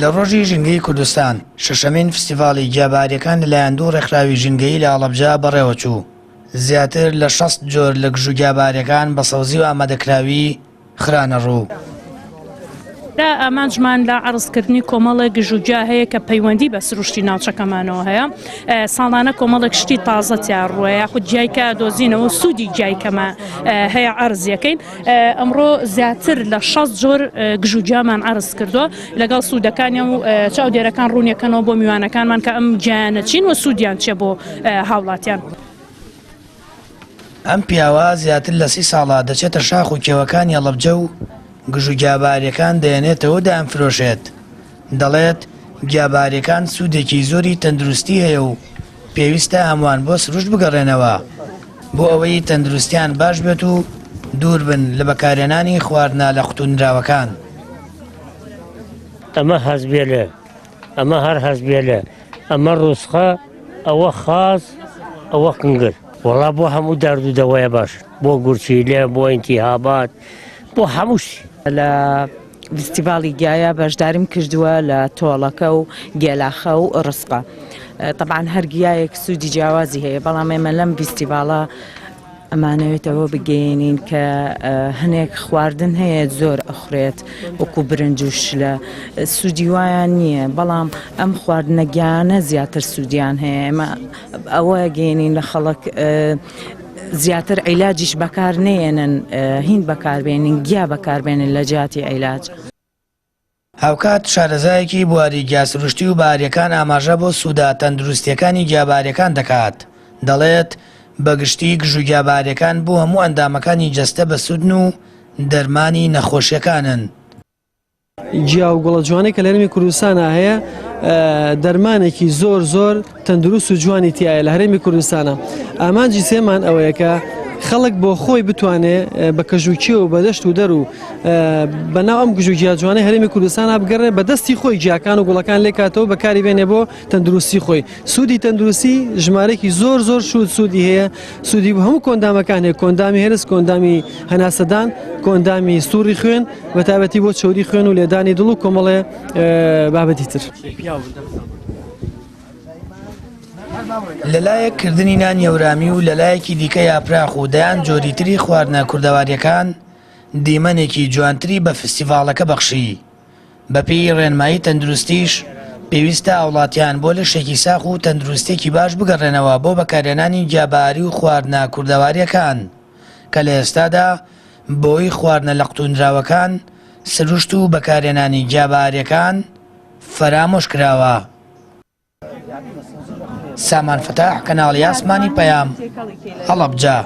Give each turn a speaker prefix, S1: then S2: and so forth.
S1: لە ڕۆژی ژینگەی کوردستان شەشەمین فستیڤاڵی گیاباریەکان لەلایەن دوو ڕێکخراوی ژینگەیی لە ئاڵەبجا بەڕێوە چوو. زیاتر لە 60 جۆر لە گژوو گیاباریەکان بە سەوزی و ئامادەکراوی خرانە ڕوو.
S2: ئامانجمان لە عرضکردنی کۆمەڵێک گژوگیا هەیە کە پەیوەندی بە سروشتی ناوچەکەمانەوە هەیە. ساڵانە کۆمەڵێک شتی تازە تیان ڕووە یاخود جایکە دۆزینەوە سوودی جایکەمە هەیە عرضیەکەین. ئەمڕۆ زیاتر لە 60 جۆر گژوگیامان عرض کردووە لەگەڵ سوودەکانی و چاودێرەکان ڕوونیەکەنەوە بۆ میوانەکانمان کە ئەم جیانەچین و سوودیان چێ بۆ هاوڵاتیان.
S1: ئەم پیاوە زیاتر لە 30 ساڵە دەچێتە شاخ و کێوەکانی ئەڵەبجە و گژوو گیاباریەکان دەیەنێتەوە دامفرۆشێت. دەڵێت گیاباریەکان سوودێکی زۆری تەندروستی هەیە و پێویستە هەمووان بۆ سروشت بگەڕێنەوە بۆ ئەوەی تەندروستیان باش بێت و دوور بن لە بەکارهێنانی خواردنە لە قوتونراوەکان.
S3: ئەمە هەزبێلە، ئەمە هەر هەزبێلە، ئەمە ڕوسخە، ئەوە خاز، ئەوە کنگر. وەڵا بۆ هەموو دەرد و دەوایە باش، بۆ گورچیلێ، بۆ ئینتیهابات، بۆ هەمووشی.
S4: لە فستیڤاڵی گیایە بەشداریم کردووە لە تۆڵەکە و گێلاخە و ڕسقە. طبعاً هەر گیایەک سوودی جیاوازی هەیە، بەڵام ئێمە لەم فستیڤاڵە ئەمانەوێتەوە بگەێنین کە هەنێک خواردن هەیە زۆر ئەخورێت وەکو برنج و شلە سوودی وایان نییە، بەڵام ئەم خواردنە گیانە زیاتر سوودیان هەیە. ئێمە ئەوە گەێنین لە خەڵک زیاتر عیلاجیش بەکار نێنن، هین بەکاربێنین، گیا بەکاربێنن لە جیاتی عیلاج.
S1: هاوکات شارەزایەکی بواری گیاسروشتی و باریەکان ئاماژە بۆ سوودا تەندروستیەکانی گیاباریەکان دەکات. دەڵێت بەگشتی گژوو گیاباریەکان بۆ هەموو ئەندامەکانی جەستە بە سوودن و دەرمانی نەخۆشیەکانن.
S5: گیا و گوڵە جوانەی کە لە هەرێمی کوردستانە هەیە دەرمانێکی زۆر زۆر تەندروست و جوانی تایە لە هەرێمی کوردستانە. ئامانجی سێمان ئەوەیە کە خەڵک بۆ خۆی بتوانێت بە کەژوکی و بەدەشت و دەر و بەناو ئەم گژوو گیا جوانەی هەرێمی کوردستان بگەڕێ بە دەستی خۆی گیاکان و گوڵەکان لێکاتەوە بەکاری بێنێ بۆ تەندروستی خۆی. سوودی تەندروستی ژمارەی زۆر زۆر سوودی هەیە، سوودی بە هەموو کۆندامەکان هەیە، کۆندامی هێرس، کۆندامی هەناسەدان، کۆندامی سووری خوێن، بە تایبەتی بۆ چۆری خوێن و لێدانی دڵ و کۆمەڵێ بابەتی تر.
S1: لەلایەککردنی نانی هەورامی و لەلایەکی دیکە یاپراخ و دەیان جۆری تری خواردنە کوردەواریەکان دیمەنێکی جوانتری بە فستیڤاڵەکە بەخشی. بەپێی ڕێنمایی تەندروستیش پێویستە ئاوڵاتیان بۆ لە شێکی ساخ و تەندروستێکی باش بگەڕێنەوە بۆ بەکارهێنانی گیاباری و خواردنە کوردەواریەکان کە لە ئێستادا بۆی خواردنە لە قوتونراوەکان سروشت و بەکارهێنانی گیاباریەکان فەرامۆش کراوە. سامان فتاح، کەناڵی ئاسمانی پەیام، هەڵەبجە.